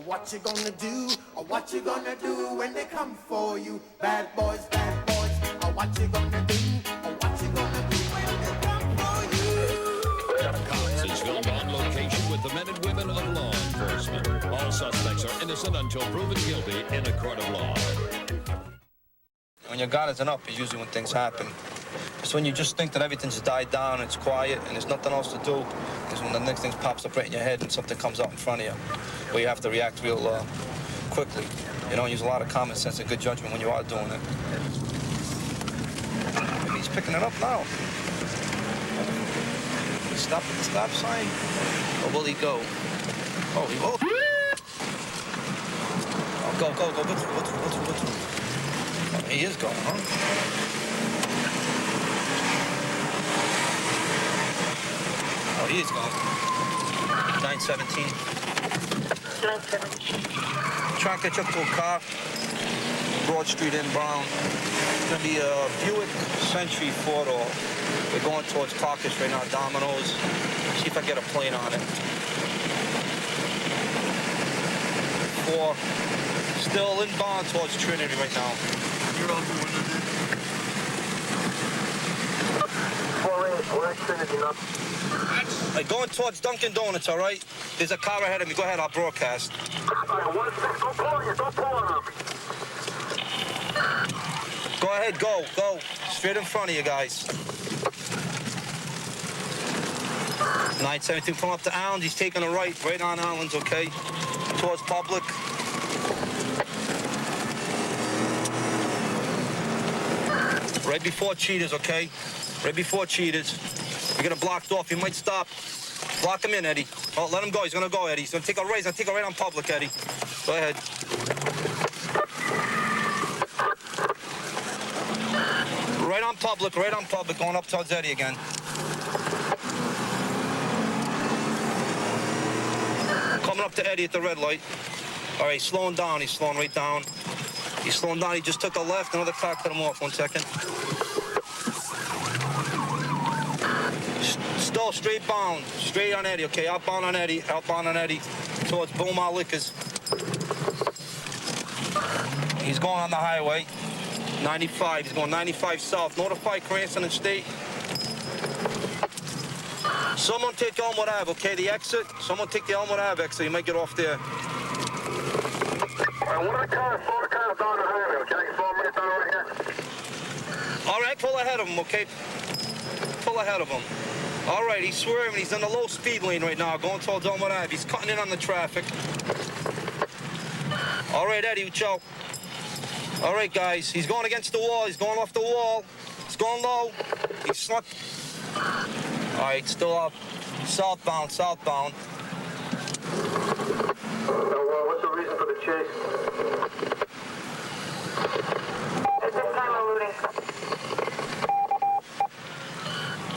What you gonna do? Or what you gonna do when they come for you? Bad boys, or what you gonna do? Or what you gonna do when they come for you? Cops is filmed on location with the men and women of law enforcement. All suspects are innocent until proven guilty in a court of law. When your guard isn't up is usually when things happen. It's when you just think that everything's died down, it's quiet, and there's nothing else to do, is when the next thing pops up right in your head and something comes out in front of you, where you have to react real quickly. You don't use a lot of common sense and good judgment when you are doing it. Maybe he's picking it up now. Stop at the stop sign? Or will he go? Oh, he will. Oh, go. Go through. Oh, he is going, huh? Oh, he is going. 917. 917. Try and catch up to a car. Broad Street in Brown. It's going to be a Buick Century four-door. We're going towards Caucus right now, Domino's. See if I get a plane on it. 4. Still inbound towards Trinity right now. You're on the window. 4 Trinity now. Hey, going towards Dunkin' Donuts, all right? There's a car ahead of me. Go ahead, I'll broadcast. Don't pull on me. Go ahead, go. Straight in front of you guys. 917, pulling up to Allen's. He's taking a right on Allen's, okay? Towards Public. Right before Cheetahs, okay? Right before Cheetahs. You're gonna block off. You might stop. Block him in, Eddie. Oh, let him go. He's gonna go, Eddie. He's gonna take a right. He's gonna take a right on Public, Eddie. Go ahead. Right on Public. Going up towards Eddie again. Coming up to Eddie at the red light. All right, slowing down. He's slowing right down. He's slowing down. He just took a left. Another car cut him off. 1 second. Still straight bound. Straight on Eddie, okay? Outbound on Eddie. Towards Beaumont Liquors. He's going on the highway. 95. He's going 95 south. Notify Cranston and State. Someone take Elmwood Ave, okay? The exit. Someone take the Elmwood Ave exit. You might get off there. Slow the car down the highway, okay? 4 minutes down right here. All right, pull ahead of him, okay? Pull ahead of him. All right, he's swerving. He's in the low speed lane right now, going towards Elmwood Ave. He's cutting in on the traffic. All right, Eddie, Joe. All right, guys. He's going against the wall. He's going off the wall. He's going low. He's sluck. All right, still up. Southbound. What's the reason for the chase? At this time, eluding.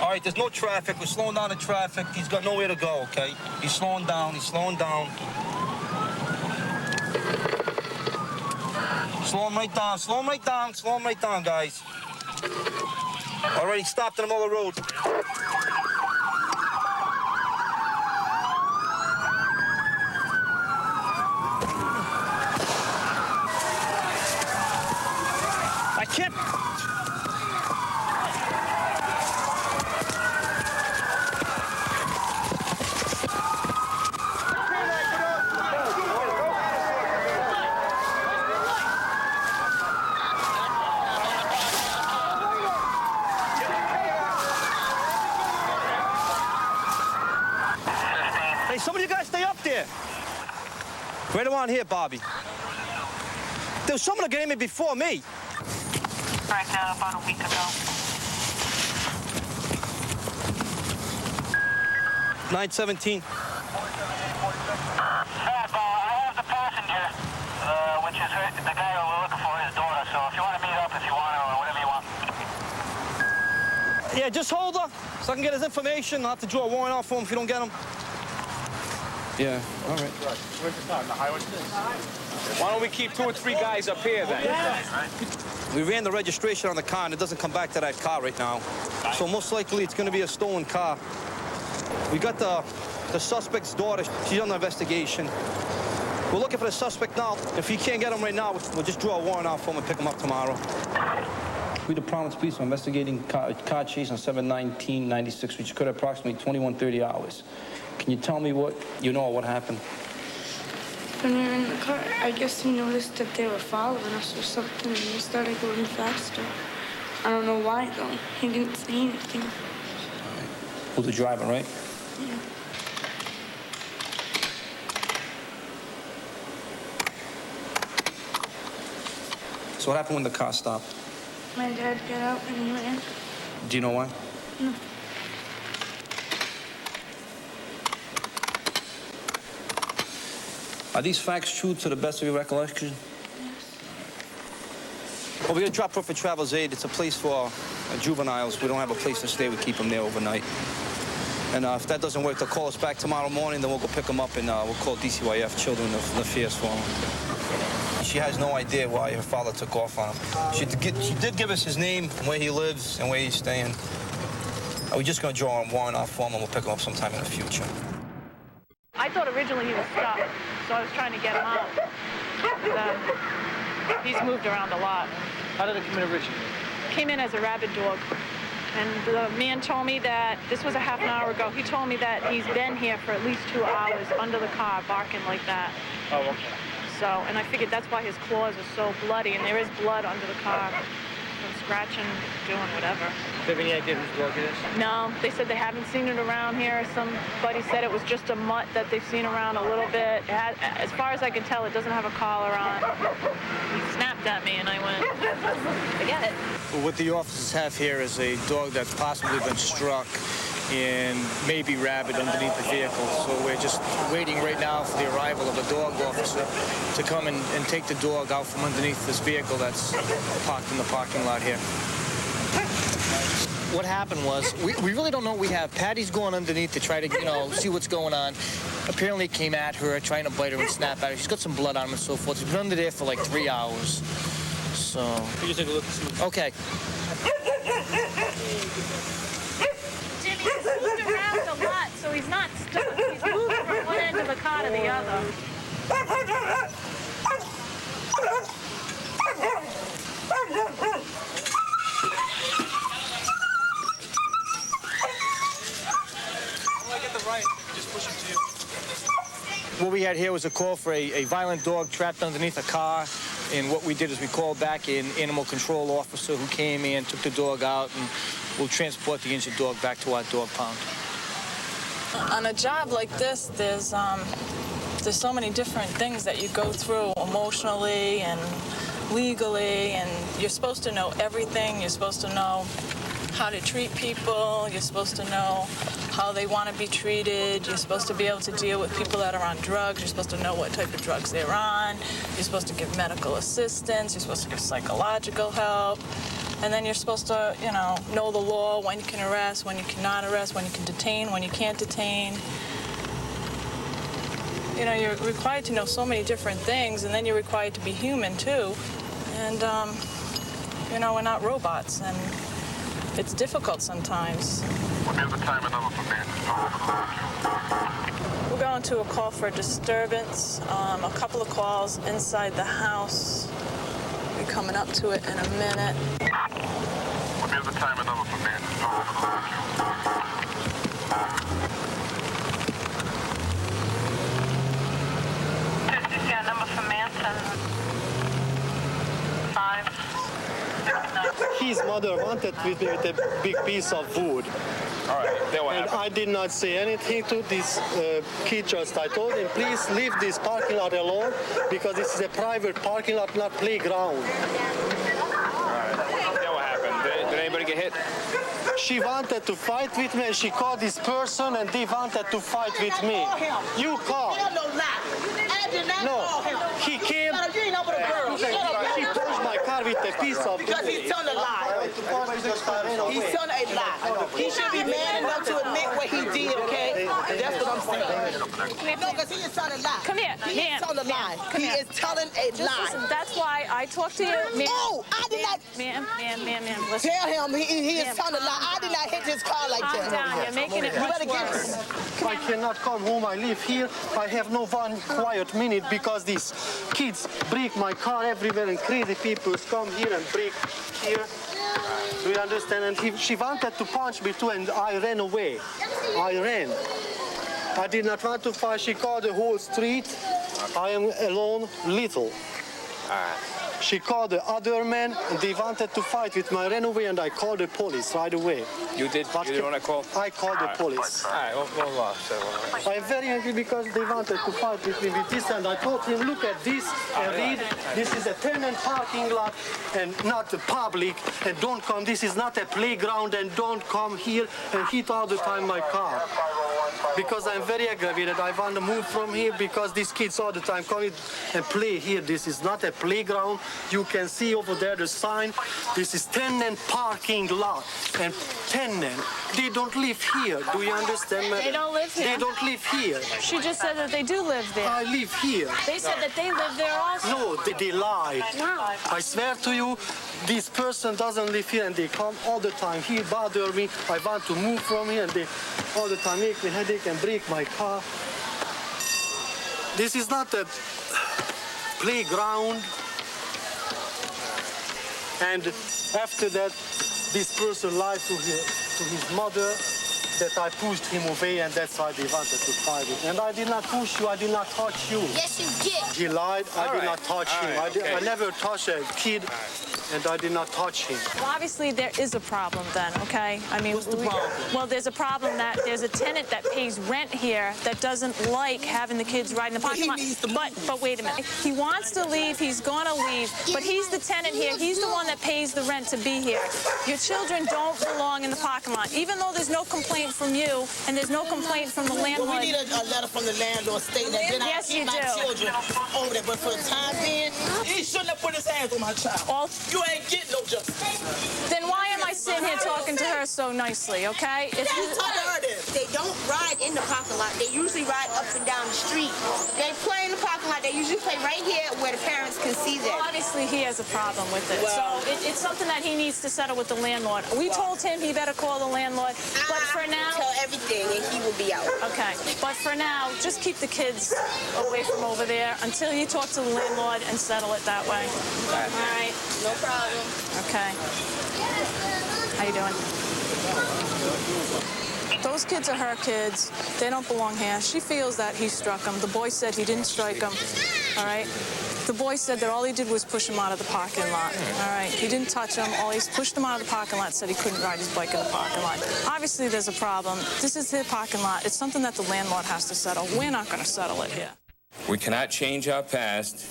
All right, there's no traffic. We're slowing down the traffic. He's got nowhere to go, okay? He's slowing down. Slow him right down, guys. All right, he stopped in the middle of the road. I can't... Hey, some of you guys stay up there. Right around here, Bobby. There was someone that got in before me. Right now, about a week ago. 917. I have the passenger, which is the guy who we're looking for, his daughter. So if you want to meet up, if you want, or whatever you want. Yeah, just hold her so I can get his information. I'll have to draw a warrant out for him if you don't get him. Yeah, all right. Why don't we keep 2 or 3 guys up here then? We ran the registration on the car, and it doesn't come back to that car right now. So most likely it's going to be a stolen car. We got the suspect's daughter. She's under investigation. We're looking for the suspect now. If you can't get him right now, we'll just draw a warrant out for him and pick him up tomorrow. We, the Providence police, are investigating car chase on 7/19/96, which occurred at approximately 21:30 hours. Can you tell me what you know what happened? When we were in the car, I guess he noticed that they were following us or something, and he started going faster. I don't know why, though. He didn't say anything. Who's the driver, right? Yeah. So what happened when the car stopped? My dad got out and he ran. Do you know why? No. Are these facts true to the best of your recollection? Yes. Well, we're going to drop her for Travel's Aid. It's a place for juveniles. We don't have a place to stay. We keep them there overnight. And if that doesn't work, they'll call us back tomorrow morning. Then we'll go pick them up, and we'll call DCYF, Children of Affairs, for them. She has no idea why her father took off on him. She did give us his name, where he lives, and where he's staying. We're just going to draw a warrant out for him, and we'll pick him up sometime in the future. I thought originally he was stuck, so I was trying to get him out. But, he's moved around a lot. How did it come in originally? Came in as a rabid dog. And the man told me that, this was a half an hour ago, he told me that he's been here for at least 2 hours under the car barking like that. Oh, okay. So, and I figured that's why his claws are so bloody, and there is blood under the car from scratching, doing whatever. Do you have any idea whose dog it is? No, they said they haven't seen it around here. Somebody said it was just a mutt that they've seen around a little bit. It had, as far as I can tell, it doesn't have a collar on. He snapped at me, and I went, forget it. What the officers have here is a dog that's possibly been struck and maybe rabid underneath the vehicle. So we're just waiting right now for the arrival of a dog officer to come and take the dog out from underneath this vehicle that's parked in the parking lot here. What happened was, we really don't know what we have. Patty's going underneath to try to, see what's going on. Apparently it came at her, trying to bite her and snap at her. She's got some blood on him and so forth. She's been under there for like 3 hours. So... Can you take a look and see? Okay. Jimmy, he's moved around a lot, so he's not stuck. He's moved from one end of the car to the other. What we had here was a call for a violent dog trapped underneath a car. And what we did is we called back an animal control officer who came in, took the dog out, and we'll transport the injured dog back to our dog pound. On a job like this, there's so many different things that you go through emotionally and legally, and you're supposed to know everything. You're supposed to know how to treat people. You're supposed to know how they want to be treated. You're supposed to be able to deal with people that are on drugs. You're supposed to know what type of drugs they're on. You're supposed to give medical assistance. You're supposed to give psychological help. And then you're supposed to, know the law, when you can arrest, when you cannot arrest, when you can detain, when you can't detain. You're required to know so many different things, and then you're required to be human, too. And, we're not robots, and it's difficult sometimes. What is the time and number for me? We're going to a call for a disturbance, a couple of calls inside the house. We're coming up to it in a minute. What is the time and number for me? Yeah, number for Manson. 5. His mother wanted with me with a big piece of wood. All right, then what And happened? I did not say anything to this kid. Just I told him, please leave this parking lot alone because this is a private parking lot, not playground. All right, then what happened? Did anybody get hit? She wanted to fight with me and she called this person and they wanted to fight with me. You called. No, he came. She punched my car with a piece of because he's telling a lie. He's telling a lie. He should be man enough to admit what he did, okay? That's what I'm saying. No, because he is telling a lie. Come here, He is telling a lie. He is telling a Just lie. listen, that's why I talked to you. Ma'am, No, I did not. Ma'am, listen. Tell him he is telling a lie. I did not hit his car like Calm that. down, you're making it You much better get worse. I cannot come home. I live here. I have no one quiet minute because these kids break my car everywhere and crazy people come here and break here. Do you understand? And she wanted to punch me too and I ran away. I ran. I did not want to fight. She called the whole street. I am alone, little. She called the other men and they wanted to fight with me. I ran away and I called the police right away. You did want to call? I called the police. All right, well, I'm very angry because they wanted to fight with me with this and I told him, look at this and read, this is a tenant parking lot and not the public and don't come, this is not a playground and don't come here and hit all the time my car. Because I'm very aggravated, I want to move from here because these kids all the time come and play here. This is not a playground. You can see over there the sign. This is tenant parking lot and tenant. They don't live here. Do you understand, madam? They don't live here. They don't live here. She just said that they do live there. I live here. They said that they live there also. No, they lied. No. I swear to you, this person doesn't live here and they come all the time. He bother me. I want to move from here and they all the time make me headache and break my car. This is not a playground. And after that, this person lied to his mother that I pushed him away and that's why they wanted to fight it. And I did not push you, I did not touch you. Yes, you did. He lied, I did not touch him. Okay. I never touched a kid and I did not touch him. Well, obviously there is a problem then, okay? I mean, What's the problem? Well, there's a problem that there's a tenant that pays rent here that doesn't like having the kids ride in the parking lot. But wait a minute. He wants to leave, he's gonna leave, but he's the tenant here. He's the one that pays the rent to be here. Your children don't belong in the parking lot, even though there's no complaint from you and there's no complaint from the landlord. Well, we need a letter from the landlord stating that then Yes, I keep you my do. children over there. But for the time being, he shouldn't have put his hands on my child. You ain't getting no justice. Then why am I sitting here talking to her so nicely, okay? If you talk to her then. They don't ride in the parking lot. They usually ride up and down the street. They play in the parking lot. They usually play right here where the parents can see them. Well, obviously, he has a problem with it. Well, so it's something that he needs to settle with the landlord. We told him he better call the landlord. But for now... Tell everything and he will be out. Okay. But for now, just keep the kids away from over there until you talk to the landlord and settle it that way. All right. No problem. Okay. How you doing? Those kids are her kids. They don't belong here. She feels that he struck them. The boy said he didn't strike them. All right? The boy said that all he did was push him out of the parking lot. All right? He didn't touch him. All he pushed him out of the parking lot, said he couldn't ride his bike in the parking lot. Obviously, there's a problem. This is his parking lot. It's something that the landlord has to settle. We're not going to settle it here. We cannot change our past.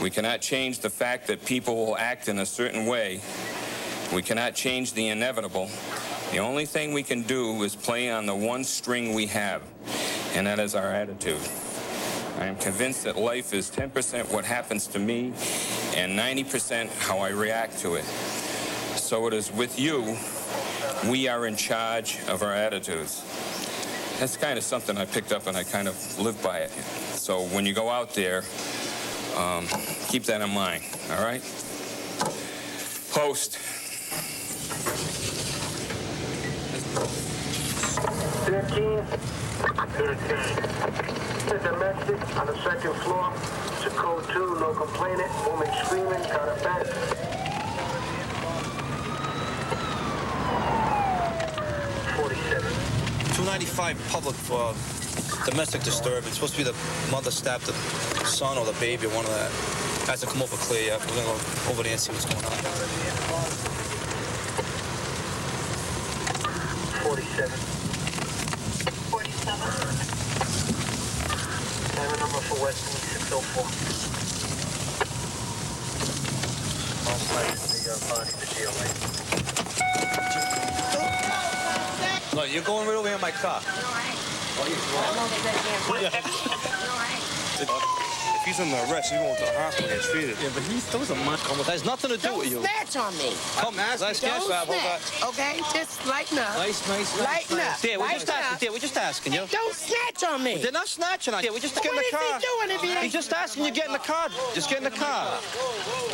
We cannot change the fact that people will act in a certain way. We cannot change the inevitable. The only thing we can do is play on the one string we have, and that is our attitude. I am convinced that life is 10% what happens to me and 90% how I react to it. So it is with you. We are in charge of our attitudes. That's kind of something I picked up and I kind of live by it. So when you go out there, keep that in mind, all right? Post. 13. The domestic on the second floor. It's a code 2, no complainant. Woman screaming, got her back. 47. 295 public for domestic disturbance. Supposed to be the mother stabbed the son or the baby or one of that. Has to come over clear. Yeah, we're gonna go over there and see what's going on. 47. 47. Diamond number for Weston 604. All flights, the body, the GLA. No, you're going right over here in my car. If he's under arrest, he's going to the hospital and get treated. Yeah, but those are my... That has nothing to do with you. Don't snatch on me. Come, let's Don't snatch, okay? Just lighten up. Lighten up. Dear, we're just asking. Dear, we're just asking you. Don't snatch on me. They're not snatching on you. We're just getting in the car. What is he doing if he ain't... He's just asking you to get in the car. Just get in the car.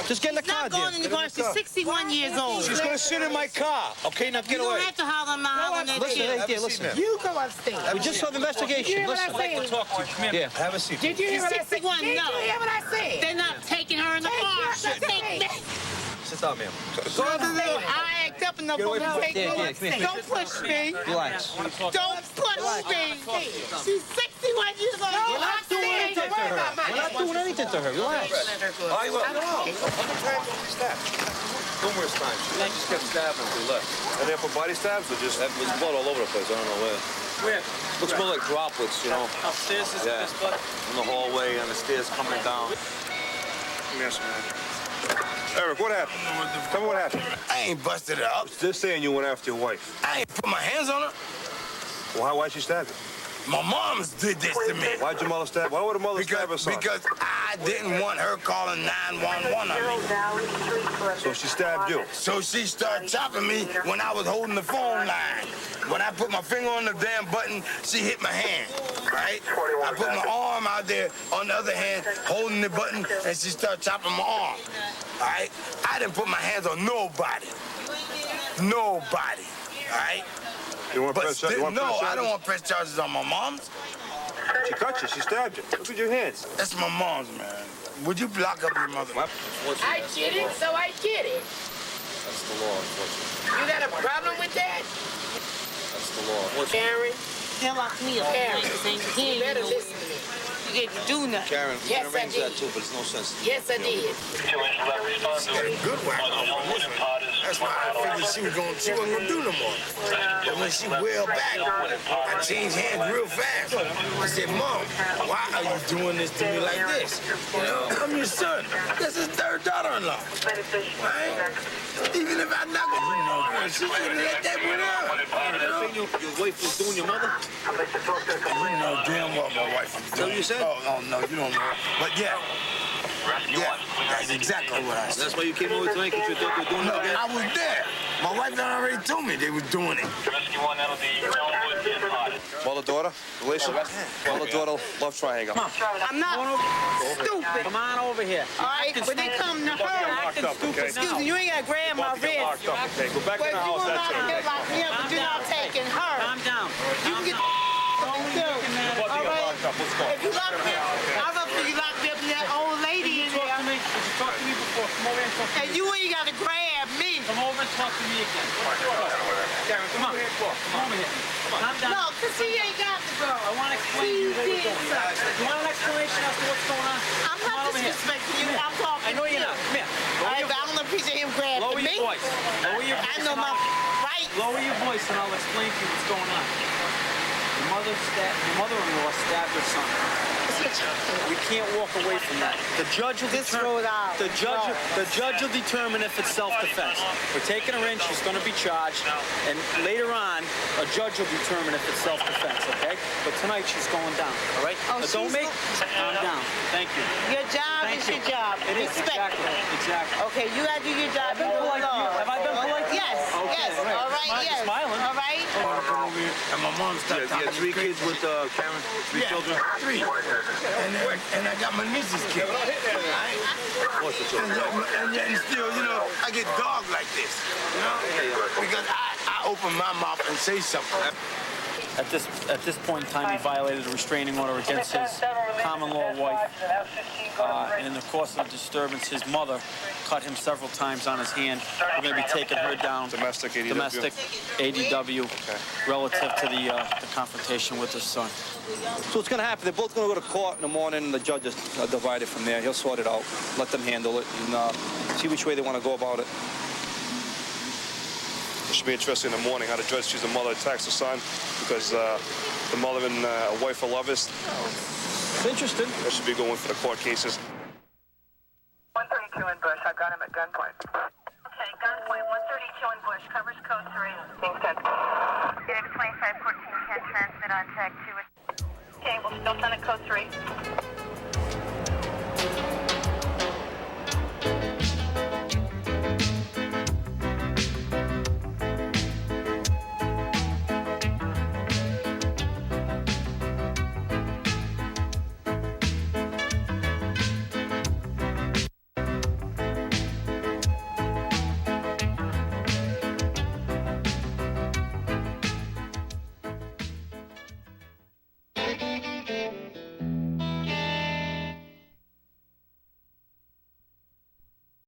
Just get in the car, dear. Not going in the car. She's 61 years old. She's going to sit in my car. Okay, now get away. You don't have to holler my that Listen, hey, dear, listen. You go upstairs. We just saw the investigation. Listen. I'd like to talk to you. Come here. Yeah, have a seat. Did you hear what I said? Did you hear what I said? They're not taking her in the car. Sit down, ma'am. I act up enough for me to take no upstairs. Don't push me. Relax. Don't push me. She's 61 years old. We're not doing anything to her. We're not doing anything to her. Relax. I don't know. Numerous times. She just kept stabbing until we left. Are they for body stabs or just... There was blood all over the place. I don't know where. Where? Looks more like droplets, you know. Upstairs is this blood? In the hallway, on the stairs coming down. Let me ask you, man. Eric, what happened? Tell me what happened. I ain't busted her up. They're saying you went after your wife. I ain't put my hands on her. Well, why'd she stab you? My mom's did this to me. Why'd your mother stab? Why would a mother stab her son? Because I didn't want her calling 911 on me. So she stabbed you? So she started chopping me when I was holding the phone line. When I put my finger on the damn button, she hit my hand, right? I put my arm out there on the other hand, holding the button, and she started chopping my arm, all right? I didn't put my hands on nobody. Nobody, all right? You want press charges? No, I don't want press charges on my mom's. She cut you. She stabbed you. Look at your hands. That's my mom's, man. Would you block up your mother? I did it, so I get it. That's the law, unfortunately. You got a problem with that? That's the law. Karen? They'll lock me up. Karen, He you better listen to me. You didn't do nothing. Karen, yes, we arranged that too, but it's no sense. Yes, I did. She got a good whack on this one. That's why I figured she wasn't gonna do no more. But when she wailed back, I changed hands real fast. I said, Mom, why are you doing this to me like this? You know, I'm your son. That's his third daughter-in-law. Right? Even if I knock her, she wouldn't let that one out. Your wife was doing your mother? You know damn well my wife was doing. So you said? Oh, no, you don't know. But yeah. Yeah, that's exactly what I said. That's why you came over tonight, because you thought they were doing it again? I was there. My wife had already told me they were doing it. Mother-daughter relation? Mother-daughter love triangle. Come on. I'm not stupid. Come on over here. All right, when they come to her, excuse me, you ain't got to grab my wrist. Okay, go back in the house. But if you lock me up, but you're not taking her. Calm down. You can get all right? If you lock me up, I thought you locked me up in that old lady in there. Did you talk to me before? Come over here and talk to me. And you ain't got to grab me. Come over and talk to me again. Karen, come on. Come over here. Calm down. No, because he ain't got to go. I want to explain to you where we're going. You want an explanation as to what's going on? I'm not disrespecting you. I'm talking I know you're not. Come here. All right, but I don't appreciate him grabbing Lower me. your voice. Lower your voice. I know my right. Lower your voice and I'll explain to you what's going on. Your mother-in-law stabbed her son. We can't walk away from that. The judge will determine. The judge will determine if it's self-defense. We're taking her in. She's going to be charged, and later on, a judge will determine if it's self-defense. Okay? But tonight she's going down. All right? Oh, don't make. Calm down. Thank you. Your job is your job. It is Respect exactly. Okay, you gotta do your job. Have I been polite? Yes. Okay, Yes. right. All right. Yes. Smiling. All right. And my mom started You had 3 kids with Karen? 3 children? 3. And I got my niece's kid. Right? And still, you know, I get dogged like this. You know? Because I open my mouth and say something. At this point in time, he violated a restraining order against his common-law wife. And in the course of the disturbance, his mother cut him several times on his hand. We're going to be taking her down. Domestic ADW? Domestic ADW, relative to the confrontation with his son. So what's going to happen? They're both going to go to court in the morning, and the judges are divided from there. He'll sort it out, let them handle it, and see which way they want to go about it. It should be interesting in the morning how the judge sees the mother attacks the son because the mother and wife are lovers. It's interesting. That should be going for the court cases. 132 in Bush. I got him at gunpoint. Okay, gunpoint. 132 in Bush. Covers code 3. Being 10. David 2514 can transmit on tag 2. Okay, we'll still send it code 3.